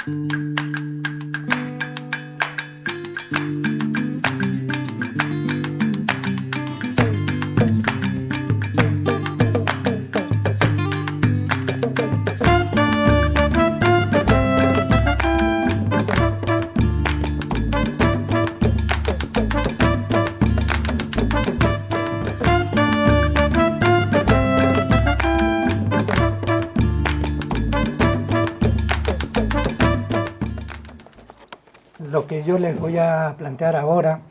Lo que yo les voy a plantear ahora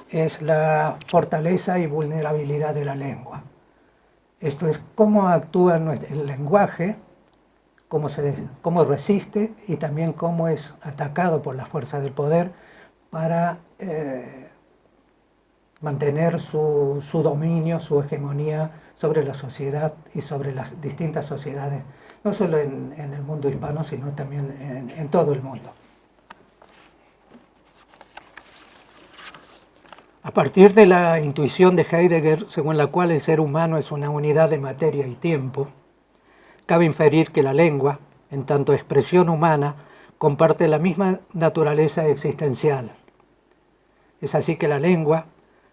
es la fortaleza y vulnerabilidad de la lengua. Esto es cómo actúa el lenguaje, cómo resiste y también cómo es atacado por las fuerzas del poder para mantener su dominio, su hegemonía sobre la sociedad y sobre las distintas sociedades, no solo en el mundo hispano, sino también en todo el mundo. A partir de la intuición de Heidegger, según la cual el ser humano es una unidad de materia y tiempo, cabe inferir que la lengua, en tanto expresión humana, comparte la misma naturaleza existencial. Es así que la lengua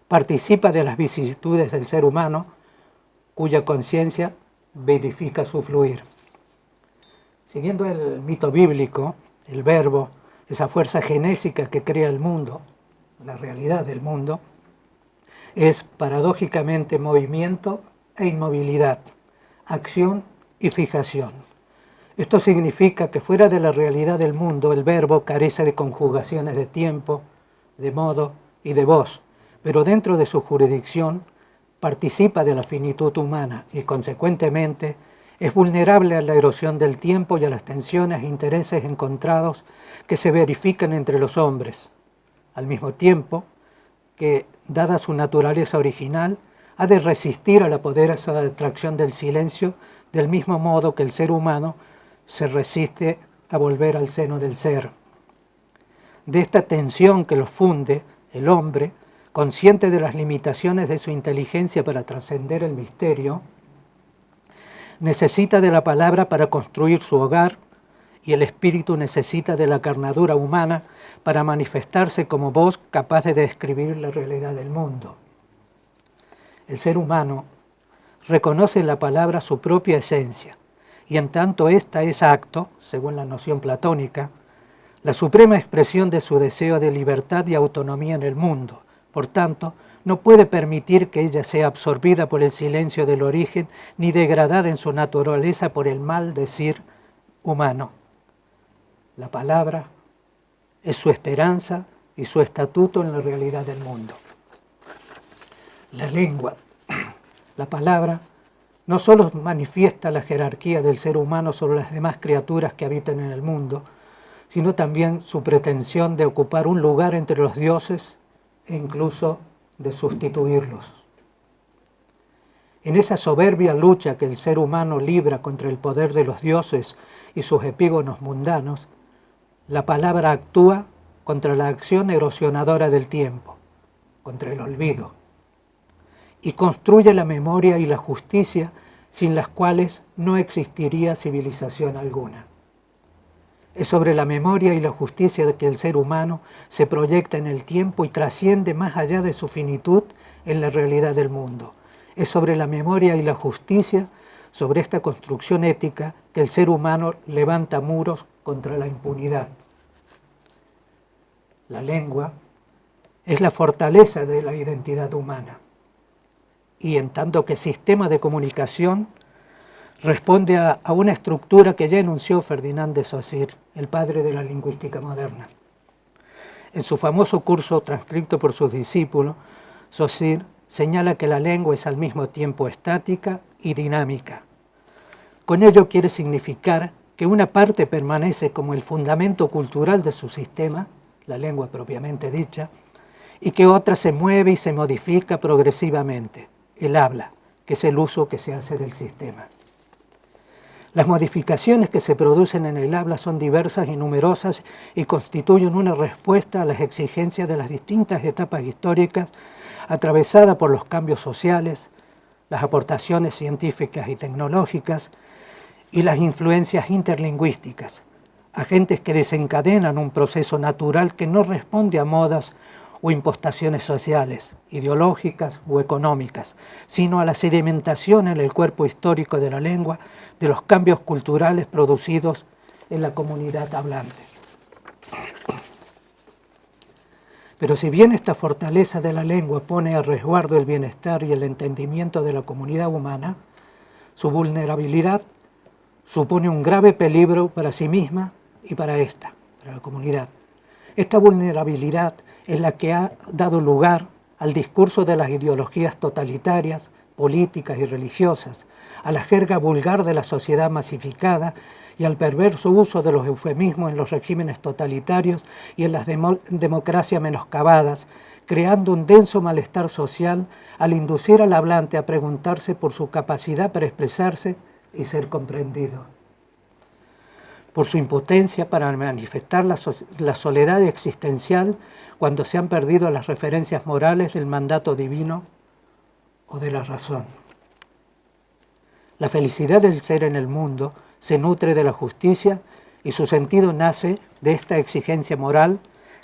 participa de las vicisitudes del ser humano, cuya conciencia verifica su fluir. Siguiendo el mito bíblico, el verbo, esa fuerza genésica que crea el mundo, la realidad del mundo, es paradójicamente movimiento e inmovilidad, acción y fijación. Esto significa que fuera de la realidad del mundo el verbo carece de conjugaciones de tiempo, de modo y de voz, pero dentro de su jurisdicción participa de la finitud humana y consecuentemente es vulnerable a la erosión del tiempo y a las tensiones e intereses encontrados que se verifican entre los hombres, al mismo tiempo que, dada su naturaleza original, ha de resistir a la poderosa atracción del silencio del mismo modo que el ser humano se resiste a volver al seno del ser. De esta tensión que los funde, el hombre, consciente de las limitaciones de su inteligencia para trascender el misterio, necesita de la palabra para construir su hogar y el espíritu necesita de la carnadura humana para manifestarse como voz capaz de describir la realidad del mundo. El ser humano reconoce en la palabra su propia esencia, y en tanto ésta es acto, según la noción platónica, la suprema expresión de su deseo de libertad y autonomía en el mundo. Por tanto, no puede permitir que ella sea absorbida por el silencio del origen, ni degradada en su naturaleza por el mal decir humano. La palabra es su esperanza y su estatuto en la realidad del mundo. La lengua, la palabra, no solo manifiesta la jerarquía del ser humano sobre las demás criaturas que habitan en el mundo, sino también su pretensión de ocupar un lugar entre los dioses e incluso de sustituirlos. En esa soberbia lucha que el ser humano libra contra el poder de los dioses y sus epígonos mundanos, la palabra actúa contra la acción erosionadora del tiempo, contra el olvido, y construye la memoria y la justicia sin las cuales no existiría civilización alguna. Es sobre la memoria y la justicia de que el ser humano se proyecta en el tiempo y trasciende más allá de su finitud en la realidad del mundo. Es sobre la memoria y la justicia, sobre esta construcción ética, que el ser humano levanta muros contra la impunidad. La lengua es la fortaleza de la identidad humana y en tanto que sistema de comunicación responde a una estructura que ya enunció Ferdinand de Saussure, el padre de la lingüística moderna. En su famoso curso transcrito por sus discípulos, Saussure señala que la lengua es al mismo tiempo estática y dinámica. Con ello quiere significar que una parte permanece como el fundamento cultural de su sistema, la lengua propiamente dicha, y que otra se mueve y se modifica progresivamente, el habla, que es el uso que se hace del sistema. Las modificaciones que se producen en el habla son diversas y numerosas y constituyen una respuesta a las exigencias de las distintas etapas históricas atravesadas por los cambios sociales, las aportaciones científicas y tecnológicas y las influencias interlingüísticas, agentes que desencadenan un proceso natural que no responde a modas o impostaciones sociales, ideológicas o económicas, sino a la sedimentación en el cuerpo histórico de la lengua de los cambios culturales producidos en la comunidad hablante. Pero si bien esta fortaleza de la lengua pone a resguardo el bienestar y el entendimiento de la comunidad humana, su vulnerabilidad supone un grave peligro para sí misma y para la comunidad. Esta vulnerabilidad es la que ha dado lugar al discurso de las ideologías totalitarias, políticas y religiosas, a la jerga vulgar de la sociedad masificada y al perverso uso de los eufemismos en los regímenes totalitarios y en las democracias menoscabadas, creando un denso malestar social al inducir al hablante a preguntarse por su capacidad para expresarse y ser comprendido. Por su impotencia para manifestar la soledad existencial cuando se han perdido las referencias morales del mandato divino o de la razón. La felicidad del ser en el mundo se nutre de la justicia y su sentido nace de esta exigencia moral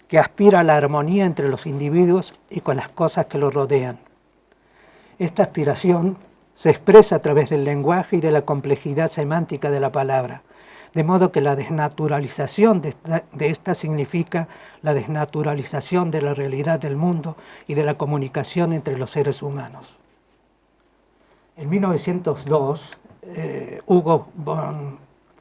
que aspira a la armonía entre los individuos y con las cosas que los rodean. Esta aspiración se expresa a través del lenguaje y de la complejidad semántica de la palabra, de modo que la desnaturalización de esta significa la desnaturalización de la realidad del mundo y de la comunicación entre los seres humanos. En 1902, Hugo von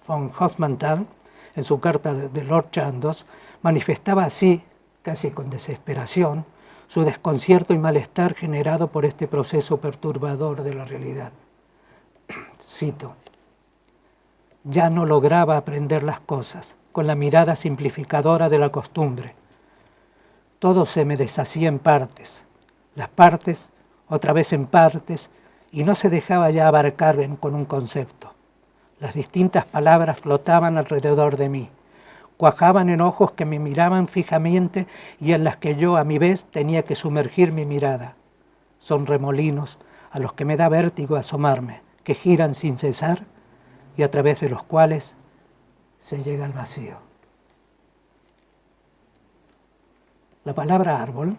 Hofmannsthal, en su carta de Lord Chandos, manifestaba así, casi con desesperación, su desconcierto y malestar generado por este proceso perturbador de la realidad. Cito: ya no lograba aprender las cosas con la mirada simplificadora de la costumbre. Todo se me deshacía en partes, las partes otra vez en partes, y no se dejaba ya abarcar con un concepto. Las distintas palabras flotaban alrededor de mí, cuajaban en ojos que me miraban fijamente y en las que yo a mi vez tenía que sumergir mi mirada. Son remolinos a los que me da vértigo asomarme, que giran sin cesar y a través de los cuales se llega al vacío. La palabra árbol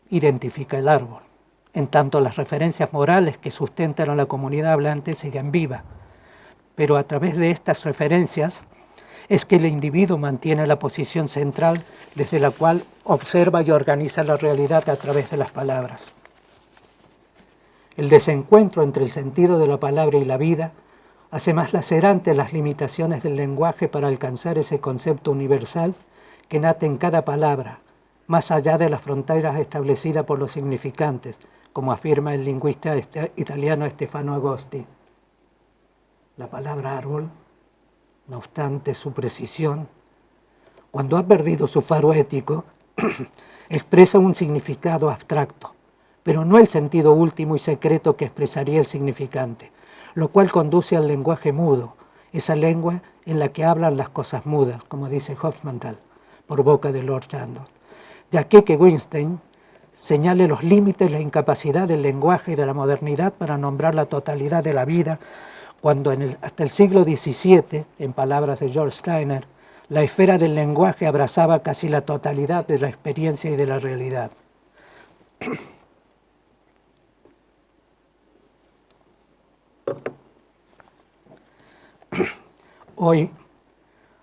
identifica el árbol, en tanto las referencias morales que sustentan a la comunidad hablante siguen vivas, pero a través de estas referencias es que el individuo mantiene la posición central desde la cual observa y organiza la realidad a través de las palabras. El desencuentro entre el sentido de la palabra y la vida hace más lacerante las limitaciones del lenguaje para alcanzar ese concepto universal que nace en cada palabra, más allá de las fronteras establecidas por los significantes, como afirma el lingüista italiano Stefano Agosti. La palabra árbol, no obstante su precisión, cuando ha perdido su faro ético, expresa un significado abstracto, pero no el sentido último y secreto que expresaría el significante, lo cual conduce al lenguaje mudo, esa lengua en la que hablan las cosas mudas, como dice Hofmannsthal, por boca de Lord Chandos. De aquí que Wittgenstein señale los límites, la incapacidad del lenguaje y de la modernidad para nombrar la totalidad de la vida, cuando hasta el siglo XVII, en palabras de George Steiner, la esfera del lenguaje abrazaba casi la totalidad de la experiencia y de la realidad. Hoy,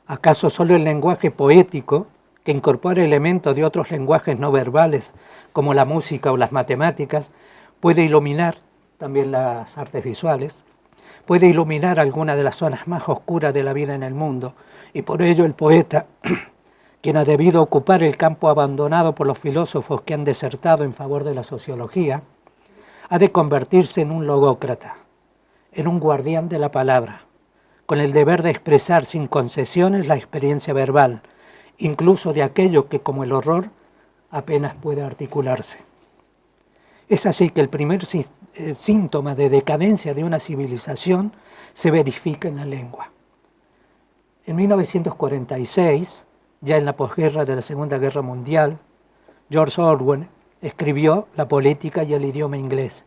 ¿acaso solo el lenguaje poético, que incorpora elementos de otros lenguajes no verbales, como la música o las matemáticas, puede iluminar, también las artes visuales, puede iluminar algunas de las zonas más oscuras de la vida en el mundo, y por ello el poeta, quien ha debido ocupar el campo abandonado por los filósofos que han desertado en favor de la sociología, ha de convertirse en un logócrata, en un guardián de la palabra, con el deber de expresar sin concesiones la experiencia verbal, incluso de aquello que, como el horror, apenas puede articularse. Es así que el primer síntoma de decadencia de una civilización se verifica en la lengua. En 1946, ya en la posguerra de la Segunda Guerra Mundial, George Orwell escribió La política y el idioma inglés,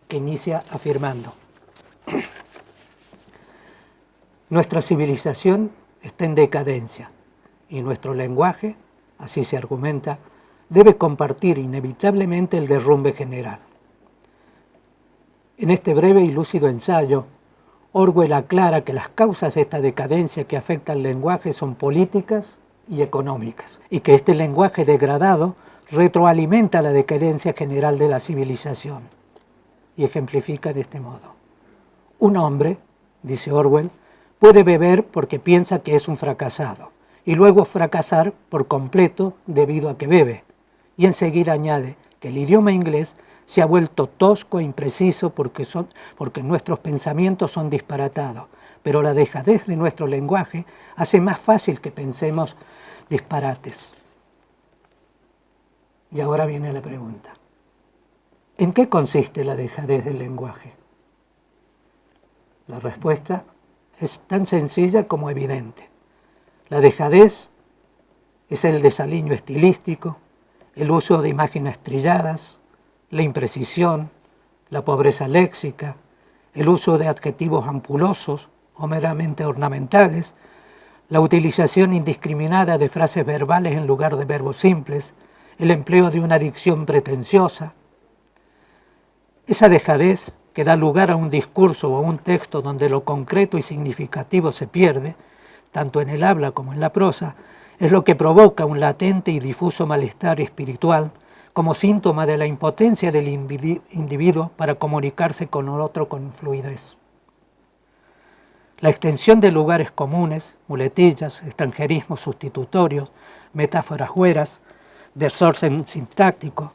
que inicia afirmando: nuestra civilización está en decadencia y nuestro lenguaje, así se argumenta, debe compartir inevitablemente el derrumbe general. En este breve y lúcido ensayo, Orwell aclara que las causas de esta decadencia que afecta al lenguaje son políticas y económicas, y que este lenguaje degradado retroalimenta la decadencia general de la civilización. Y ejemplifica de este modo. Un hombre, dice Orwell, puede beber porque piensa que es un fracasado, y luego fracasar por completo debido a que bebe. Y enseguida añade que el idioma inglés se ha vuelto tosco e impreciso porque nuestros pensamientos son disparatados, pero la dejadez de nuestro lenguaje hace más fácil que pensemos disparates. Y ahora viene la pregunta. ¿En qué consiste la dejadez del lenguaje? La respuesta es tan sencilla como evidente. La dejadez es el desaliño estilístico, el uso de imágenes trilladas, la imprecisión, la pobreza léxica, el uso de adjetivos ampulosos o meramente ornamentales, la utilización indiscriminada de frases verbales en lugar de verbos simples, el empleo de una dicción pretenciosa. Esa dejadez que da lugar a un discurso o a un texto donde lo concreto y significativo se pierde, tanto en el habla como en la prosa, es lo que provoca un latente y difuso malestar espiritual como síntoma de la impotencia del individuo para comunicarse con el otro con fluidez. La extensión de lugares comunes, muletillas, extranjerismos sustitutorios, metáforas hueras, desorden sintáctico,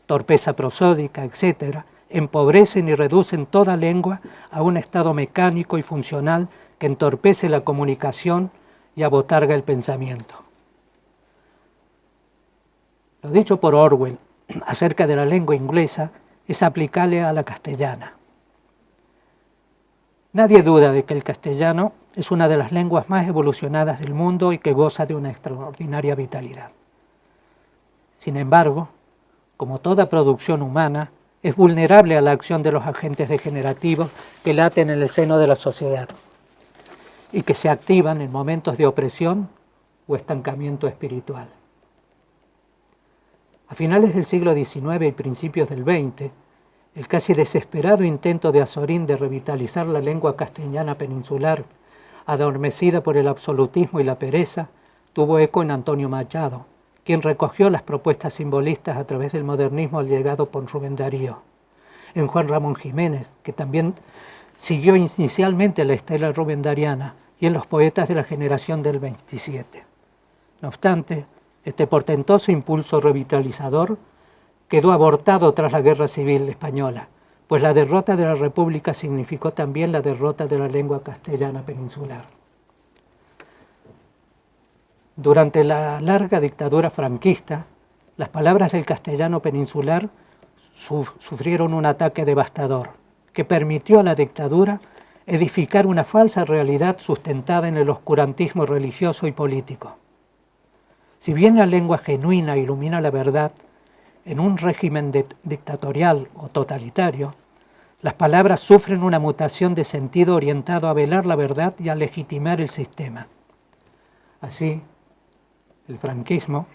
torpeza prosódica, etc., empobrecen y reducen toda lengua a un estado mecánico y funcional que entorpece la comunicación y abotarga el pensamiento. Lo dicho por Orwell acerca de la lengua inglesa es aplicable a la castellana. Nadie duda de que el castellano es una de las lenguas más evolucionadas del mundo y que goza de una extraordinaria vitalidad. Sin embargo, como toda producción humana, es vulnerable a la acción de los agentes degenerativos que laten en el seno de la sociedad y que se activan en momentos de opresión o estancamiento espiritual. A finales del siglo XIX y principios del XX, el casi desesperado intento de Azorín de revitalizar la lengua castellana peninsular, adormecida por el absolutismo y la pereza, tuvo eco en Antonio Machado, quien recogió las propuestas simbolistas a través del modernismo llegado por Rubén Darío, en Juan Ramón Jiménez, que también siguió inicialmente la estela rubendariana, y en los poetas de la generación del 27. No obstante, este portentoso impulso revitalizador quedó abortado tras la Guerra Civil Española, pues la derrota de la República significó también la derrota de la lengua castellana peninsular. Durante la larga dictadura franquista, las palabras del castellano peninsular sufrieron un ataque devastador que permitió a la dictadura edificar una falsa realidad sustentada en el oscurantismo religioso y político. Si bien la lengua genuina ilumina la verdad, en un régimen dictatorial o totalitario, las palabras sufren una mutación de sentido orientado a velar la verdad y a legitimar el sistema. Así, el franquismo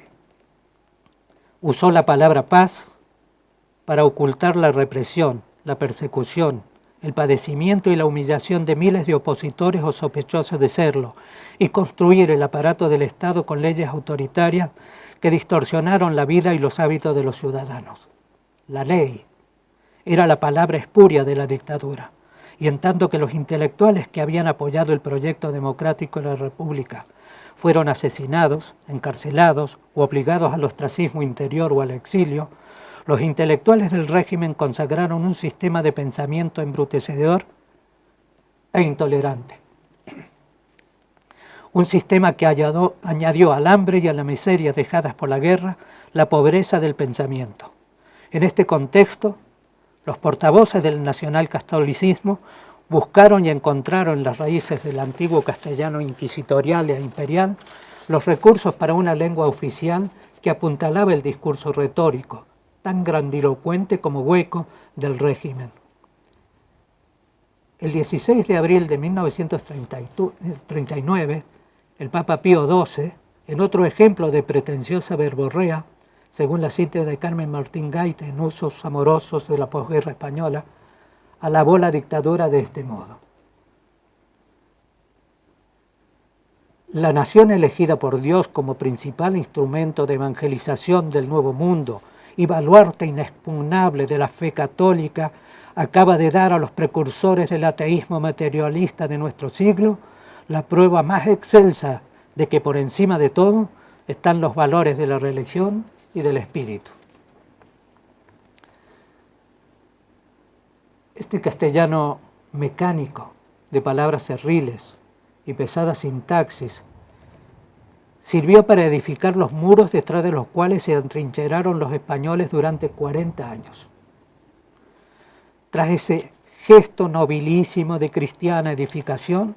usó la palabra paz para ocultar la represión, la persecución, el padecimiento y la humillación de miles de opositores o sospechosos de serlo, y construir el aparato del Estado con leyes autoritarias que distorsionaron la vida y los hábitos de los ciudadanos. La ley era la palabra espuria de la dictadura, y en tanto que los intelectuales que habían apoyado el proyecto democrático de la República fueron asesinados, encarcelados o obligados al ostracismo interior o al exilio, los intelectuales del régimen consagraron un sistema de pensamiento embrutecedor e intolerante. Un sistema que añadió al hambre y a la miseria dejadas por la guerra la pobreza del pensamiento. En este contexto, los portavoces del nacionalcatolicismo buscaron y encontraron en las raíces del antiguo castellano inquisitorial e imperial los recursos para una lengua oficial que apuntalaba el discurso retórico, tan grandilocuente como hueco, del régimen. El 16 de abril de 1939, El Papa Pío XII, en otro ejemplo de pretenciosa verborrea, según la cita de Carmen Martín Gaite en Usos amorosos de la posguerra española, alabó la dictadura de este modo. La nación elegida por Dios como principal instrumento de evangelización del Nuevo Mundo y baluarte inexpugnable de la fe católica acaba de dar a los precursores del ateísmo materialista de nuestro siglo la prueba más excelsa de que por encima de todo están los valores de la religión y del espíritu. Este castellano mecánico de palabras cerriles y pesada sintaxis sirvió para edificar los muros detrás de los cuales se atrincheraron los españoles durante 40 años. Tras ese gesto nobilísimo de cristiana edificación,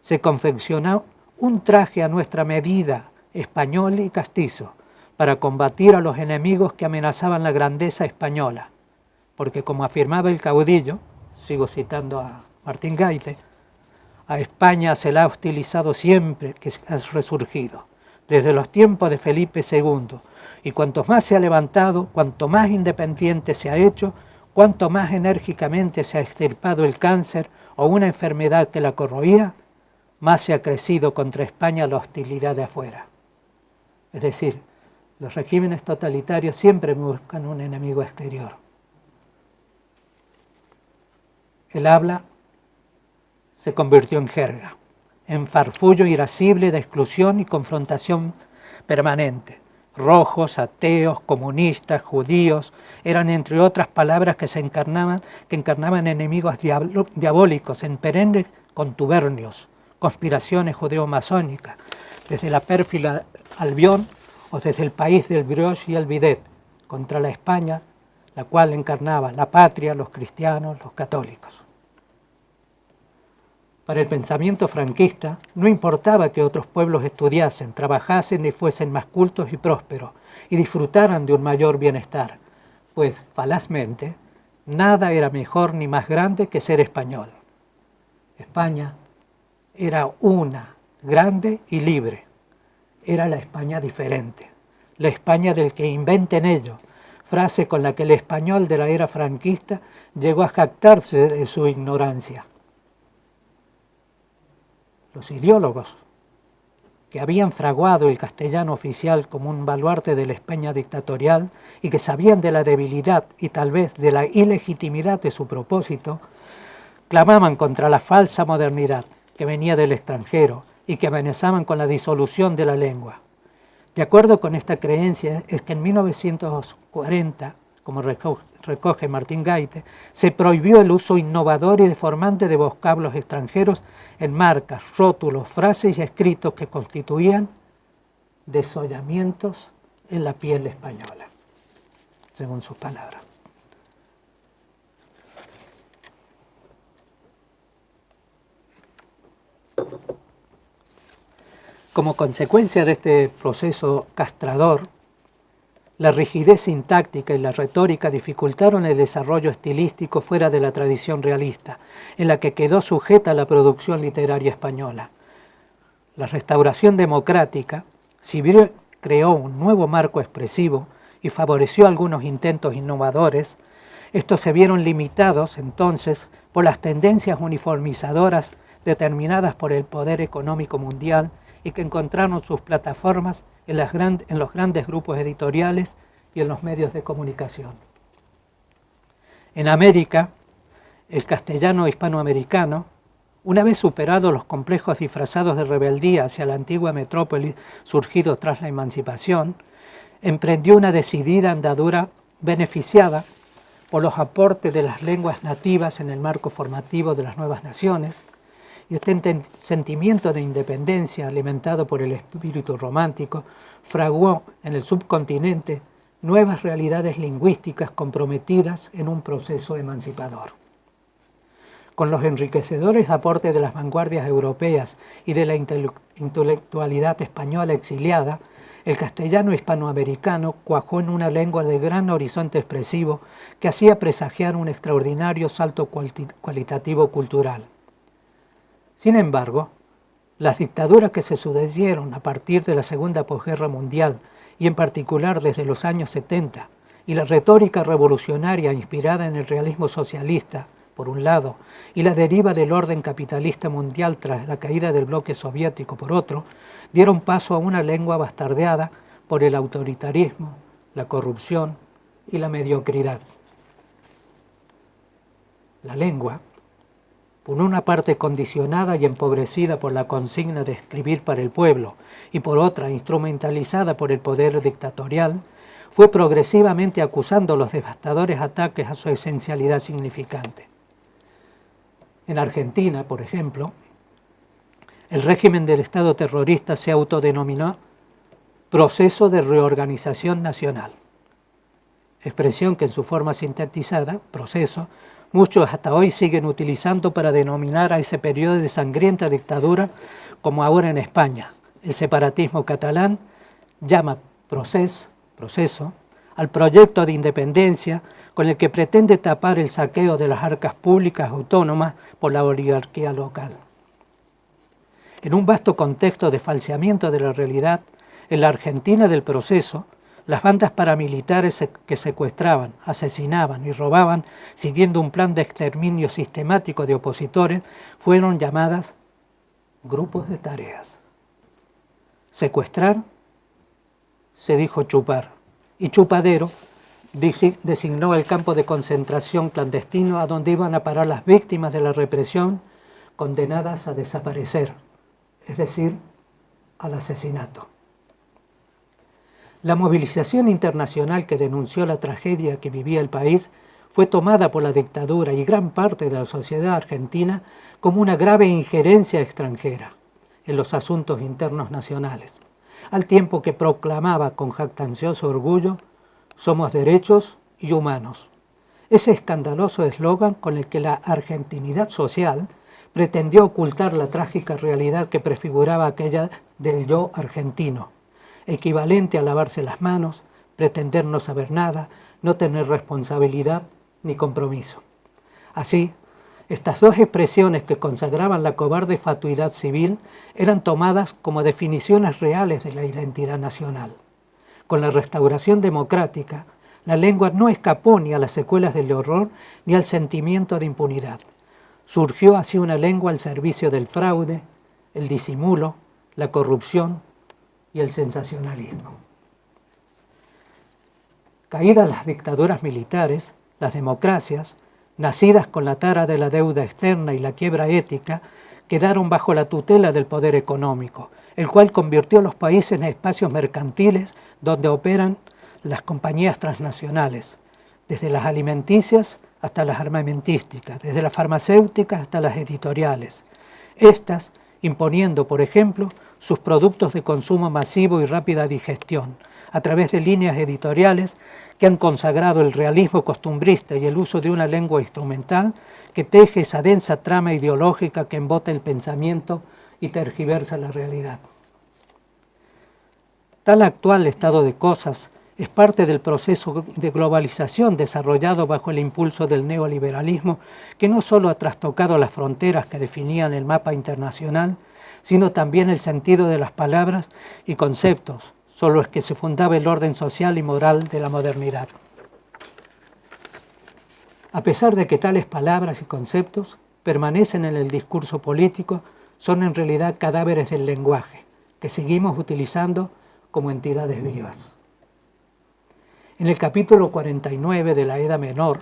se confeccionó un traje a nuestra medida, español y castizo, para combatir a los enemigos que amenazaban la grandeza española, porque como afirmaba el caudillo, sigo citando a Martín Gaite, a España se la ha hostilizado siempre que ha resurgido, desde los tiempos de Felipe II, y cuanto más se ha levantado, cuanto más independiente se ha hecho, cuanto más enérgicamente se ha extirpado el cáncer o una enfermedad que la corroía, más se ha crecido contra España la hostilidad de afuera. Es decir, los regímenes totalitarios siempre buscan un enemigo exterior. El habla se convirtió en jerga, en farfullo irascible de exclusión y confrontación permanente. Rojos, ateos, comunistas, judíos, eran entre otras palabras que encarnaban enemigos diabólicos en perennes contubernios, conspiraciones judeo-masónicas, desde la pérfida Albión o desde el país del brioche y el bidet, contra la España, la cual encarnaba la patria, los cristianos, los católicos. Para el pensamiento franquista, no importaba que otros pueblos estudiasen, trabajasen y fuesen más cultos y prósperos, y disfrutaran de un mayor bienestar, pues, falazmente, nada era mejor ni más grande que ser español. España era una, grande y libre. Era la España diferente, la España del que inventen ellos, frase con la que el español de la era franquista llegó a jactarse de su ignorancia. Los ideólogos que habían fraguado el castellano oficial como un baluarte de la España dictatorial y que sabían de la debilidad y tal vez de la ilegitimidad de su propósito, clamaban contra la falsa modernidad que venía del extranjero y que amenazaban con la disolución de la lengua. De acuerdo con esta creencia es que en 1940, como recoge Martín Gaite, se prohibió el uso innovador y deformante de vocablos extranjeros en marcas, rótulos, frases y escritos que constituían desollamientos en la piel española, según sus palabras. Como consecuencia de este proceso castrador, la rigidez sintáctica y la retórica dificultaron el desarrollo estilístico fuera de la tradición realista, en la que quedó sujeta la producción literaria española. La restauración democrática, si bien creó un nuevo marco expresivo y favoreció algunos intentos innovadores, estos se vieron limitados entonces por las tendencias uniformizadoras determinadas por el poder económico mundial y que encontraron sus plataformas en los grandes grupos editoriales y en los medios de comunicación. En América, el castellano hispanoamericano, una vez superados los complejos disfrazados de rebeldía hacia la antigua metrópoli surgidos tras la emancipación, emprendió una decidida andadura beneficiada por los aportes de las lenguas nativas en el marco formativo de las nuevas naciones, y este sentimiento de independencia alimentado por el espíritu romántico fraguó en el subcontinente nuevas realidades lingüísticas comprometidas en un proceso emancipador. Con los enriquecedores aportes de las vanguardias europeas y de la intelectualidad española exiliada, el castellano hispanoamericano cuajó en una lengua de gran horizonte expresivo que hacía presagiar un extraordinario salto cualitativo cultural. Sin embargo, Las dictaduras que se sucedieron a partir de la Segunda Posguerra Mundial y en particular desde los años 70, y la retórica revolucionaria inspirada en el realismo socialista, por un lado, y la deriva del orden capitalista mundial tras la caída del bloque soviético, por otro, dieron paso a una lengua bastardeada por el autoritarismo, la corrupción y la mediocridad. La lengua, por una parte condicionada y empobrecida por la consigna de escribir para el pueblo y por otra instrumentalizada por el poder dictatorial, fue progresivamente acusando los devastadores ataques a su esencialidad significante. En Argentina, por ejemplo, el régimen del Estado terrorista se autodenominó Proceso de Reorganización Nacional, expresión que en su forma sintetizada, proceso, muchos hasta hoy siguen utilizando para denominar a ese periodo de sangrienta dictadura, como ahora en España. El separatismo catalán llama proceso al proyecto de independencia con el que pretende tapar el saqueo de las arcas públicas autónomas por la oligarquía local. En un vasto contexto de falseamiento de la realidad, en la Argentina del proceso, las bandas paramilitares que secuestraban, asesinaban y robaban siguiendo un plan de exterminio sistemático de opositores fueron llamadas grupos de tareas. Secuestrar se dijo chupar y chupadero designó el campo de concentración clandestino a donde iban a parar las víctimas de la represión condenadas a desaparecer, es decir, al asesinato. La movilización internacional que denunció la tragedia que vivía el país fue tomada por la dictadura y gran parte de la sociedad argentina como una grave injerencia extranjera en los asuntos internos nacionales, al tiempo que proclamaba con jactancioso orgullo: somos derechos y humanos. Ese escandaloso eslogan con el que la argentinidad social pretendió ocultar la trágica realidad que prefiguraba aquella del yo argentino, equivalente a lavarse las manos, pretender no saber nada, no tener responsabilidad ni compromiso. Así, estas dos expresiones que consagraban la cobarde fatuidad civil eran tomadas como definiciones reales de la identidad nacional. Con la restauración democrática, la lengua no escapó ni a las secuelas del horror ni al sentimiento de impunidad. Surgió así una lengua al servicio del fraude, el disimulo, la corrupción y el sensacionalismo. Caídas las dictaduras militares, las democracias, nacidas con la tara de la deuda externa y la quiebra ética, quedaron bajo la tutela del poder económico, el cual convirtió a los países en espacios mercantiles donde operan las compañías transnacionales, desde las alimenticias hasta las armamentísticas, desde las farmacéuticas hasta las editoriales. Estas imponiendo, por ejemplo, sus productos de consumo masivo y rápida digestión, a través de líneas editoriales que han consagrado el realismo costumbrista y el uso de una lengua instrumental que teje esa densa trama ideológica que embota el pensamiento y tergiversa la realidad. Tal actual estado de cosas es parte del proceso de globalización desarrollado bajo el impulso del neoliberalismo, que no solo ha trastocado las fronteras que definían el mapa internacional, sino también el sentido de las palabras y conceptos sobre los que se fundaba el orden social y moral de la modernidad. A pesar de que tales palabras y conceptos permanecen en el discurso político, son en realidad cadáveres del lenguaje, que seguimos utilizando como entidades vivas. En el capítulo 49 de la Edda Menor,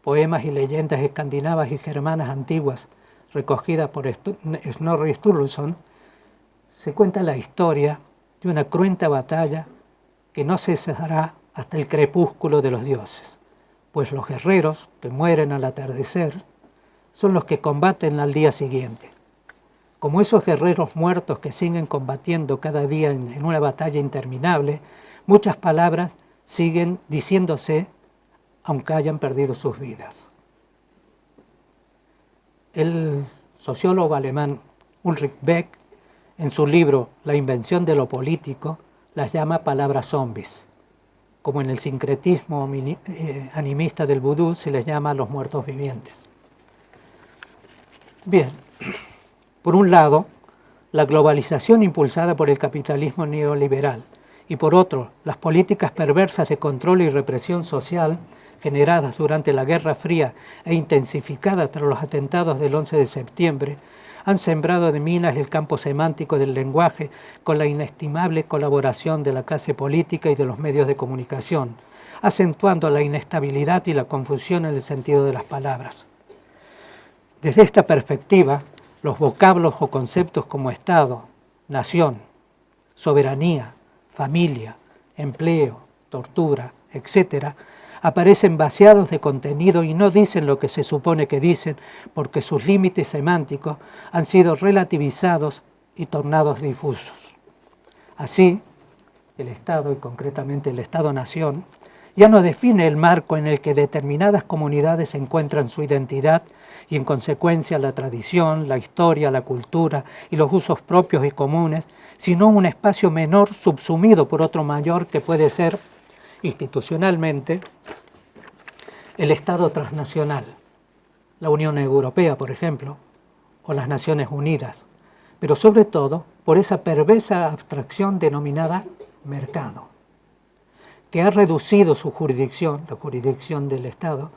Poemas y leyendas escandinavas y germanas antiguas, recogida por Snorri Sturluson, se cuenta la historia de una cruenta batalla que no cesará hasta el crepúsculo de los dioses, pues los guerreros que mueren al atardecer son los que combaten al día siguiente. Como esos guerreros muertos que siguen combatiendo cada día en una batalla interminable, muchas palabras siguen diciéndose aunque hayan perdido sus vidas. El sociólogo alemán Ulrich Beck, en su libro La invención de lo político, las llama palabras zombies, como en el sincretismo animista del vudú se les llama a los muertos vivientes. Bien, por un lado, la globalización impulsada por el capitalismo neoliberal y por otro, las políticas perversas de control y represión social generadas durante la Guerra Fría e intensificadas tras los atentados del 11 de septiembre, han sembrado de minas el campo semántico del lenguaje con la inestimable colaboración de la clase política y de los medios de comunicación, acentuando la inestabilidad y la confusión en el sentido de las palabras. Desde esta perspectiva, los vocablos o conceptos como Estado, nación, soberanía, familia, empleo, tortura, etc., aparecen vaciados de contenido y no dicen lo que se supone que dicen porque sus límites semánticos han sido relativizados y tornados difusos. Así, el Estado, y concretamente el Estado-Nación, ya no define el marco en el que determinadas comunidades encuentran su identidad y en consecuencia la tradición, la historia, la cultura y los usos propios y comunes, sino un espacio menor subsumido por otro mayor que puede ser, institucionalmente, el Estado transnacional, la Unión Europea, por ejemplo, o las Naciones Unidas, pero sobre todo por esa perversa abstracción denominada mercado, que ha reducido su jurisdicción, la jurisdicción del Estado,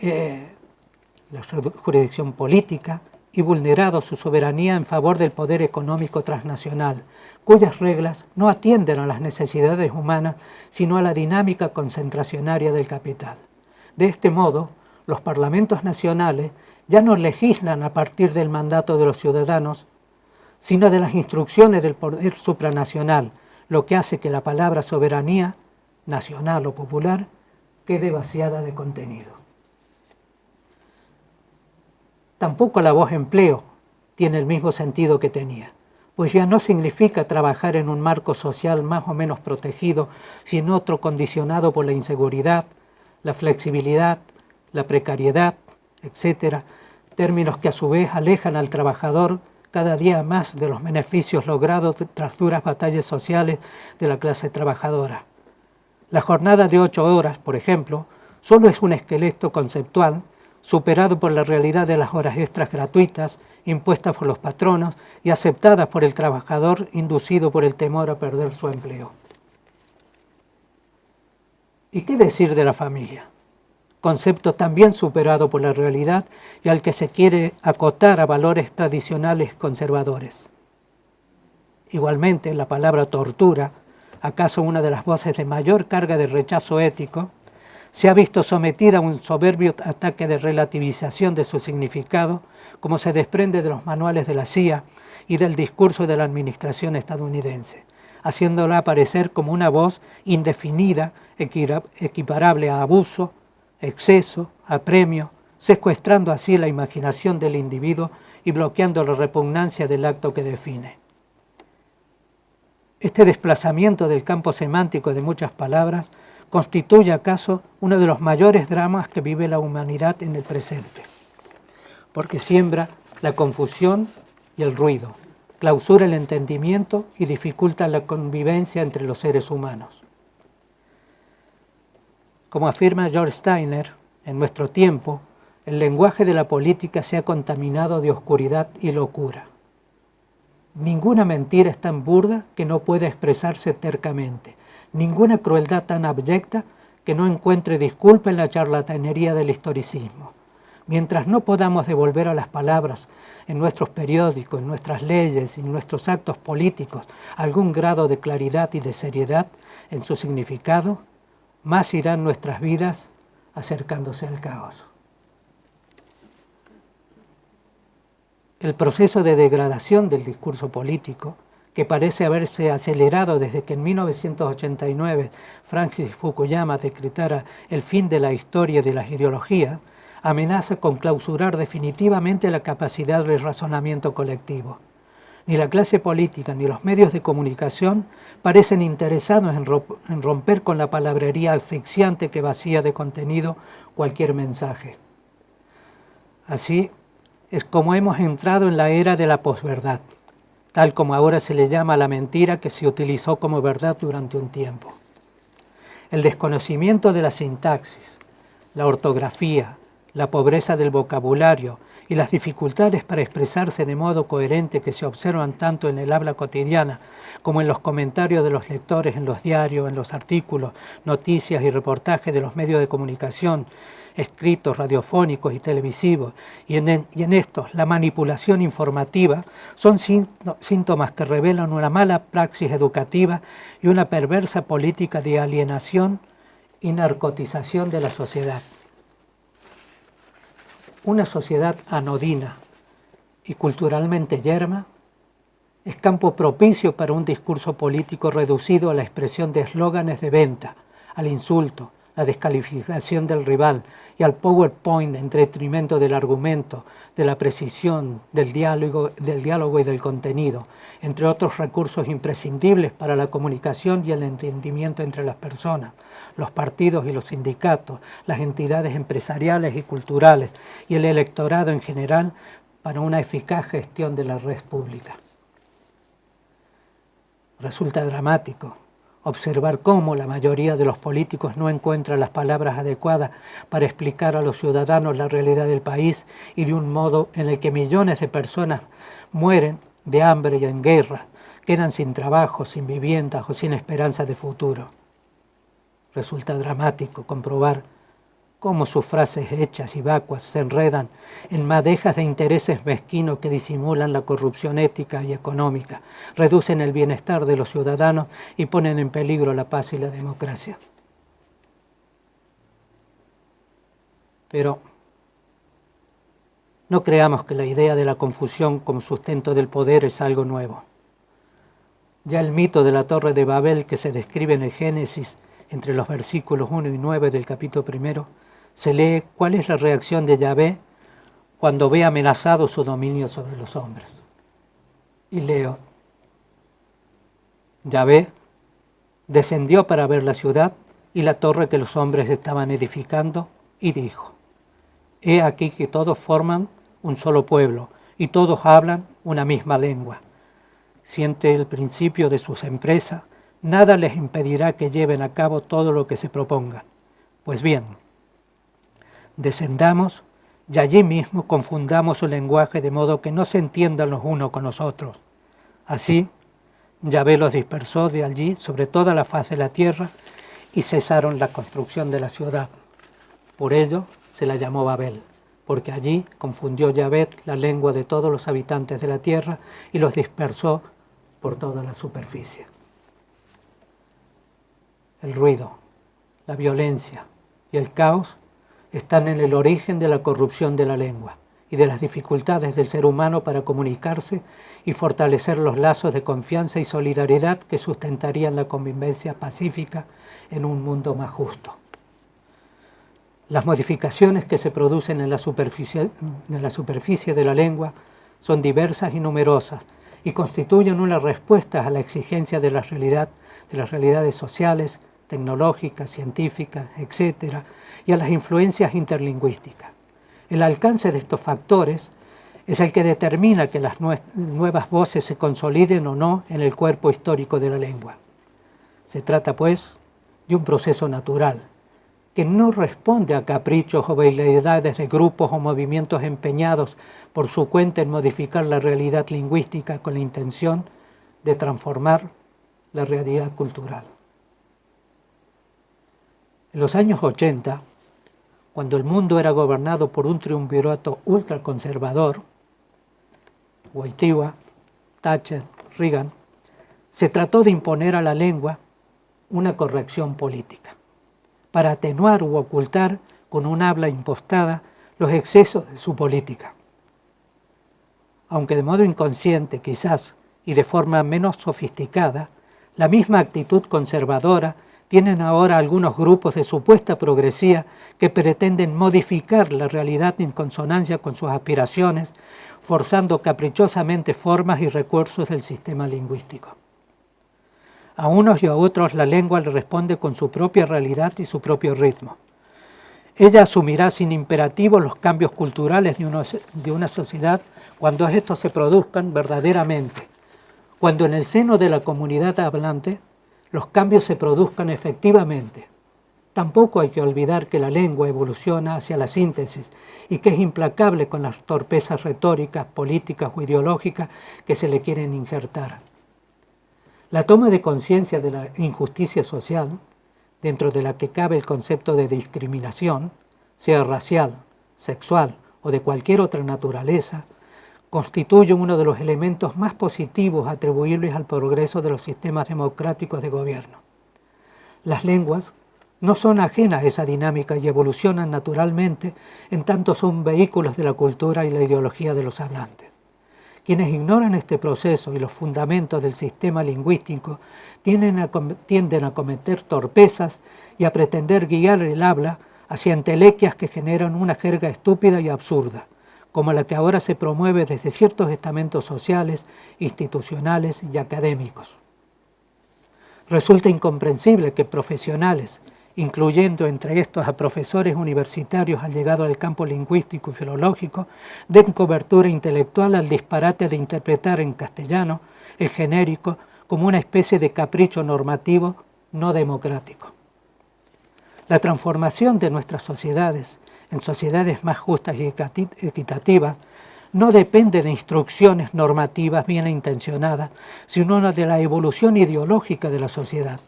la jurisdicción política, y vulnerado su soberanía en favor del poder económico transnacional, cuyas reglas no atienden a las necesidades humanas, sino a la dinámica concentracionaria del capital. De este modo, los parlamentos nacionales ya no legislan a partir del mandato de los ciudadanos, sino de las instrucciones del poder supranacional, lo que hace que la palabra soberanía, nacional o popular, quede vaciada de contenido. Tampoco la voz empleo tiene el mismo sentido que tenía, pues ya no significa trabajar en un marco social más o menos protegido, sino otro condicionado por la inseguridad, la flexibilidad, la precariedad, etc., términos que a su vez alejan al trabajador cada día más de los beneficios logrados tras duras batallas sociales de la clase trabajadora. La jornada de 8 horas, por ejemplo, solo es un esqueleto conceptual superado por la realidad de las horas extras gratuitas impuestas por los patronos y aceptadas por el trabajador inducido por el temor a perder su empleo. ¿Y qué decir de la familia? Concepto también superado por la realidad y al que se quiere acotar a valores tradicionales conservadores. Igualmente, la palabra tortura, acaso una de las voces de mayor carga de rechazo ético, se ha visto sometida a un soberbio ataque de relativización de su significado, como se desprende de los manuales de la CIA y del discurso de la administración estadounidense, haciéndola aparecer como una voz indefinida, equiparable a abuso, exceso, apremio, secuestrando así la imaginación del individuo y bloqueando la repugnancia del acto que define. Este desplazamiento del campo semántico de muchas palabras constituye acaso uno de los mayores dramas que vive la humanidad en el presente, porque siembra la confusión y el ruido, clausura el entendimiento y dificulta la convivencia entre los seres humanos. Como afirma George Steiner, en nuestro tiempo, el lenguaje de la política se ha contaminado de oscuridad y locura. Ninguna mentira es tan burda que no pueda expresarse tercamente, ninguna crueldad tan abyecta que no encuentre disculpa en la charlatanería del historicismo. Mientras no podamos devolver a las palabras en nuestros periódicos, en nuestras leyes y en nuestros actos políticos algún grado de claridad y de seriedad en su significado, más irán nuestras vidas acercándose al caos. El proceso de degradación del discurso político, que parece haberse acelerado desde que en 1989 Francis Fukuyama decretara el fin de la historia y de las ideologías, amenaza con clausurar definitivamente la capacidad de razonamiento colectivo. Ni la clase política ni los medios de comunicación parecen interesados en romper con la palabrería asfixiante que vacía de contenido cualquier mensaje. Así es como hemos entrado en la era de la posverdad, tal como ahora se le llama a la mentira que se utilizó como verdad durante un tiempo. El desconocimiento de la sintaxis, la ortografía, la pobreza del vocabulario y las dificultades para expresarse de modo coherente que se observan tanto en el habla cotidiana como en los comentarios de los lectores en los diarios, en los artículos, noticias y reportajes de los medios de comunicación, escritos, radiofónicos y televisivos, y en estos la manipulación informativa, son síntomas que revelan una mala praxis educativa y una perversa política de alienación y narcotización de la sociedad. Una sociedad anodina y culturalmente yerma es campo propicio para un discurso político reducido a la expresión de eslóganes de venta, al insulto, la descalificación del rival y al PowerPoint en detrimento del argumento, de la precisión, del diálogo y del contenido, entre otros recursos imprescindibles para la comunicación y el entendimiento entre las personas, los partidos y los sindicatos, las entidades empresariales y culturales y el electorado en general para una eficaz gestión de la red pública. Resulta dramático observar cómo la mayoría de los políticos no encuentra las palabras adecuadas para explicar a los ciudadanos la realidad del país y de un modo en el que millones de personas mueren de hambre y en guerra, quedan sin trabajo, sin viviendas o sin esperanza de futuro. Resulta dramático comprobar cómo sus frases hechas y vacuas se enredan en madejas de intereses mezquinos que disimulan la corrupción ética y económica, reducen el bienestar de los ciudadanos y ponen en peligro la paz y la democracia. Pero no creamos que la idea de la confusión como sustento del poder es algo nuevo. Ya el mito de la Torre de Babel que se describe en el Génesis entre los versículos 1 y 9 del capítulo 1, se lee cuál es la reacción de Yahvé cuando ve amenazado su dominio sobre los hombres. Y leo: Yahvé descendió para ver la ciudad y la torre que los hombres estaban edificando y dijo: He aquí que todos forman un solo pueblo y todos hablan una misma lengua. Siente el principio de sus empresas, nada les impedirá que lleven a cabo todo lo que se propongan. Pues bien, descendamos y allí mismo confundamos su lenguaje de modo que no se entiendan los unos con los otros. Así, Yahvé los dispersó de allí sobre toda la faz de la tierra y cesaron la construcción de la ciudad. Por ello se la llamó Babel, porque allí confundió Yahvé la lengua de todos los habitantes de la tierra y los dispersó por toda la superficie. El ruido, la violencia y el caos están en el origen de la corrupción de la lengua y de las dificultades del ser humano para comunicarse y fortalecer los lazos de confianza y solidaridad que sustentarían la convivencia pacífica en un mundo más justo. Las modificaciones que se producen en la superficie de la lengua son diversas y numerosas y constituyen una respuesta a la exigencia de las realidades sociales, tecnológicas, científicas, etc., y a las influencias interlingüísticas. El alcance de estos factores es el que determina que las nuevas voces se consoliden o no en el cuerpo histórico de la lengua. Se trata, pues, de un proceso natural, que no responde a caprichos o veleidades de grupos o movimientos empeñados por su cuenta en modificar la realidad lingüística con la intención de transformar la realidad cultural. En los años 80, cuando el mundo era gobernado por un triunvirato ultraconservador, Wojtyła, Thatcher, Reagan, se trató de imponer a la lengua una corrección política, para atenuar u ocultar con un habla impostada los excesos de su política. Aunque de modo inconsciente quizás y de forma menos sofisticada, la misma actitud conservadora tienen ahora algunos grupos de supuesta progresía que pretenden modificar la realidad en consonancia con sus aspiraciones, forzando caprichosamente formas y recursos del sistema lingüístico. A unos y a otros la lengua le responde con su propia realidad y su propio ritmo. Ella asumirá sin imperativo los cambios culturales de una sociedad cuando estos se produzcan verdaderamente, cuando en el seno de la comunidad hablante los cambios se produzcan efectivamente, Tampoco hay que olvidar que la lengua evoluciona hacia la síntesis y que es implacable con las torpezas retóricas, políticas o ideológicas que se le quieren injertar. La toma de conciencia de la injusticia social, dentro de la que cabe el concepto de discriminación, sea racial, sexual o de cualquier otra naturaleza, constituye uno de los elementos más positivos atribuibles al progreso de los sistemas democráticos de gobierno. Las lenguas no son ajenas a esa dinámica y evolucionan naturalmente en tanto son vehículos de la cultura y la ideología de los hablantes. Quienes ignoran este proceso y los fundamentos del sistema lingüístico tienden a cometer torpezas y a pretender guiar el habla hacia entelequias que generan una jerga estúpida y absurda, como la que ahora se promueve desde ciertos estamentos sociales, institucionales y académicos. Resulta incomprensible que profesionales, incluyendo entre estos a profesores universitarios allegados al campo lingüístico y filológico, den cobertura intelectual al disparate de interpretar en castellano el genérico como una especie de capricho normativo no democrático. La transformación de nuestras sociedades en sociedades más justas y equitativas no depende de instrucciones normativas bien intencionadas, sino de la evolución ideológica de la sociedad,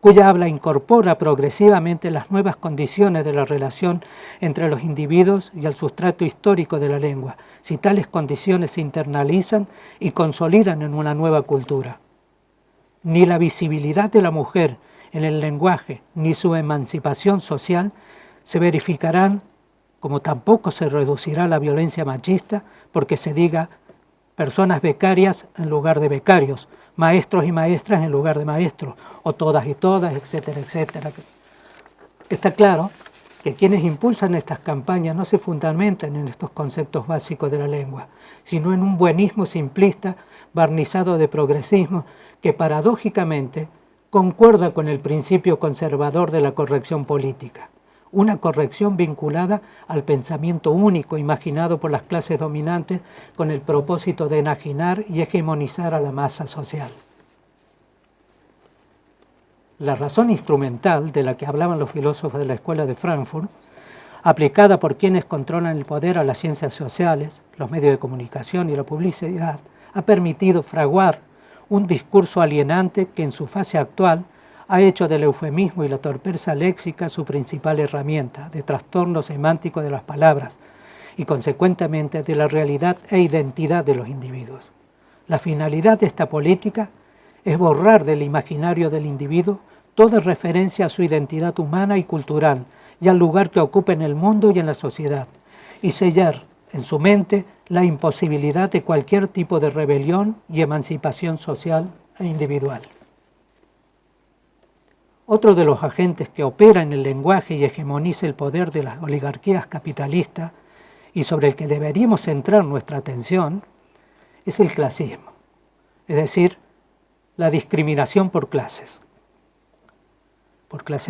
cuya habla incorpora progresivamente las nuevas condiciones de la relación entre los individuos y el sustrato histórico de la lengua, si tales condiciones se internalizan y consolidan en una nueva cultura. Ni la visibilidad de la mujer en el lenguaje ni su emancipación social se verificarán, como tampoco se reducirá la violencia machista porque se diga personas becarias en lugar de becarios, maestros y maestras en lugar de maestros, o todas y todas, etcétera, etcétera. Está claro que quienes impulsan estas campañas no se fundamentan en estos conceptos básicos de la lengua, sino en un buenismo simplista barnizado de progresismo que paradójicamente concuerda con el principio conservador de la corrección política, una corrección vinculada al pensamiento único imaginado por las clases dominantes con el propósito de enajenar y hegemonizar a la masa social. La razón instrumental de la que hablaban los filósofos de la Escuela de Frankfurt, aplicada por quienes controlan el poder a las ciencias sociales, los medios de comunicación y la publicidad, ha permitido fraguar un discurso alienante que en su fase actual ha hecho del eufemismo y la torpeza léxica su principal herramienta de trastorno semántico de las palabras y consecuentemente de la realidad e identidad de los individuos. La finalidad de esta política es borrar del imaginario del individuo toda referencia a su identidad humana y cultural y al lugar que ocupa en el mundo y en la sociedad, y sellar en su mente la imposibilidad de cualquier tipo de rebelión y emancipación social e individual. Otro de los agentes que opera en el lenguaje y hegemoniza el poder de las oligarquías capitalistas y sobre el que deberíamos centrar nuestra atención es el clasismo, es decir, la discriminación por clases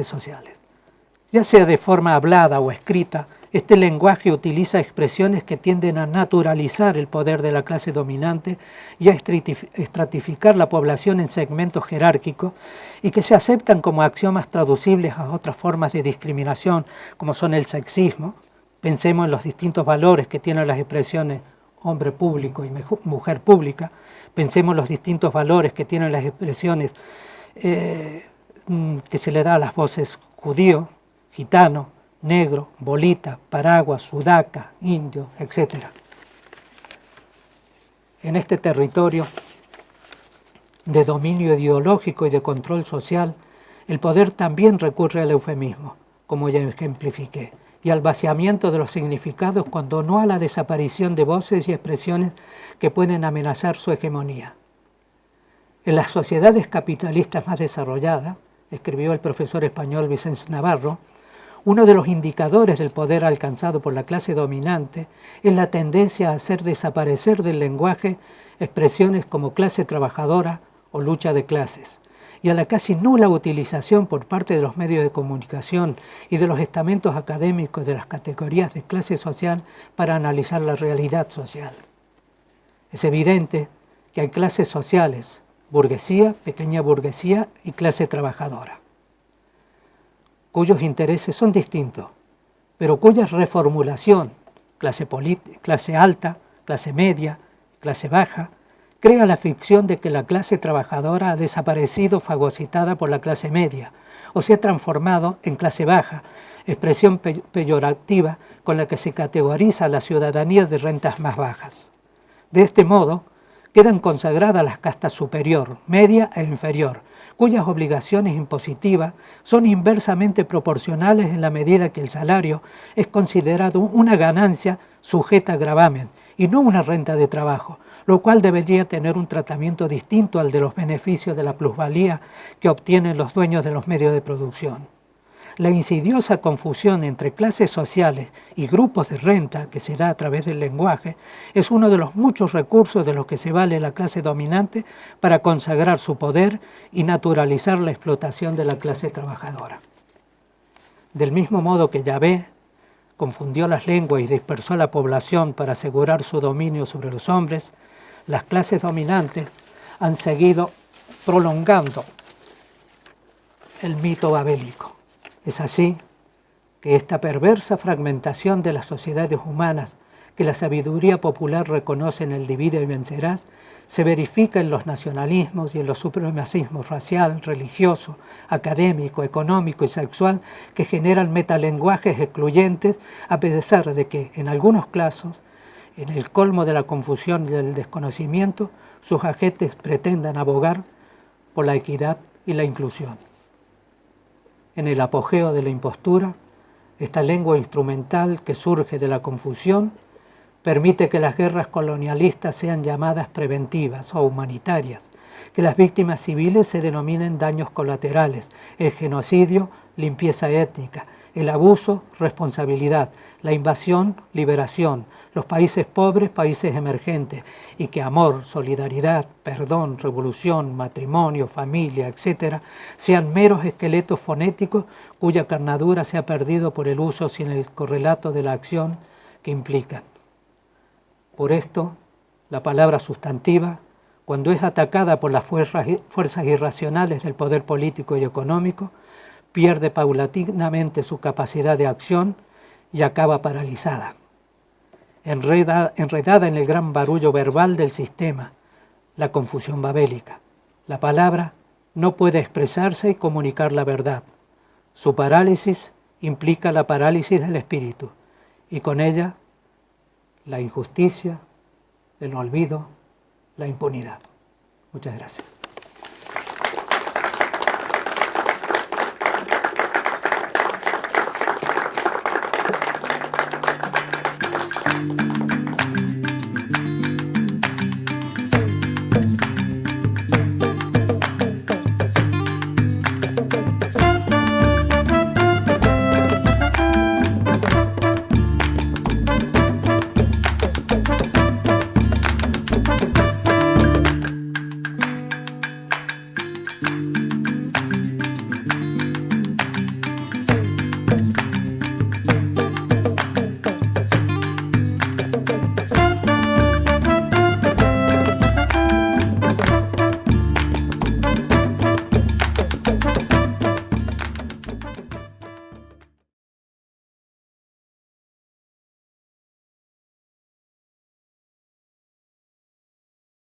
sociales. Ya sea de forma hablada o escrita, este lenguaje utiliza expresiones que tienden a naturalizar el poder de la clase dominante y a estratificar la población en segmentos jerárquicos y que se aceptan como axiomas traducibles a otras formas de discriminación, como son el sexismo. Pensemos en los distintos valores que tienen las expresiones hombre público y mujer pública. Pensemos en los distintos valores que tienen las expresiones que se le da a las voces judío, gitano, negro, bolita, paraguas, sudaca, indio, etc. En este territorio de dominio ideológico y de control social, el poder también recurre al eufemismo, como ya ejemplifiqué, y al vaciamiento de los significados cuando no a la desaparición de voces y expresiones que pueden amenazar su hegemonía. En las sociedades capitalistas más desarrolladas, escribió el profesor español Vicens Navarro, uno de los indicadores del poder alcanzado por la clase dominante es la tendencia a hacer desaparecer del lenguaje expresiones como clase trabajadora o lucha de clases, y a la casi nula utilización por parte de los medios de comunicación y de los estamentos académicos de las categorías de clase social para analizar la realidad social. Es evidente que hay clases sociales, burguesía, pequeña burguesía y clase trabajadora. cuyos intereses son distintos, pero cuya reformulación, clase alta, clase media, clase baja, crea la ficción de que la clase trabajadora ha desaparecido fagocitada por la clase media, o se ha transformado en clase baja, expresión peyorativa con la que se categoriza a la ciudadanía de rentas más bajas. De este modo, quedan consagradas las castas superior, media e inferior, cuyas obligaciones impositivas son inversamente proporcionales en la medida que el salario es considerado una ganancia sujeta a gravamen y no una renta de trabajo, lo cual debería tener un tratamiento distinto al de los beneficios de la plusvalía que obtienen los dueños de los medios de producción. La insidiosa confusión entre clases sociales y grupos de renta que se da a través del lenguaje es uno de los muchos recursos de los que se vale la clase dominante para consagrar su poder y naturalizar la explotación de la clase trabajadora. Del mismo modo que Yahvé confundió las lenguas y dispersó a la población para asegurar su dominio sobre los hombres, las clases dominantes han seguido prolongando el mito babélico. Es así que esta perversa fragmentación de las sociedades humanas que la sabiduría popular reconoce en el divide y vencerás, se verifica en los nacionalismos y en los supremacismos racial, religioso, académico, económico y sexual que generan metalenguajes excluyentes a pesar de que, en algunos casos, en el colmo de la confusión y del desconocimiento, sus agentes pretendan abogar por la equidad y la inclusión. En el apogeo de la impostura, esta lengua instrumental que surge de la confusión permite que las guerras colonialistas sean llamadas preventivas o humanitarias, que las víctimas civiles se denominen daños colaterales, el genocidio, limpieza étnica, el abuso, responsabilidad, la invasión, liberación, los países pobres, países emergentes, y que amor, solidaridad, perdón, revolución, matrimonio, familia, etc., sean meros esqueletos fonéticos cuya carnadura se ha perdido por el uso sin el correlato de la acción que implican. Por esto, la palabra sustantiva, cuando es atacada por las fuerzas irracionales del poder político y económico, pierde paulatinamente su capacidad de acción y acaba paralizada, enredada en el gran barullo verbal del sistema, la confusión babélica. La palabra no puede expresarse y comunicar la verdad. Su parálisis implica la parálisis del espíritu y con ella la injusticia, el olvido, la impunidad. Muchas gracias.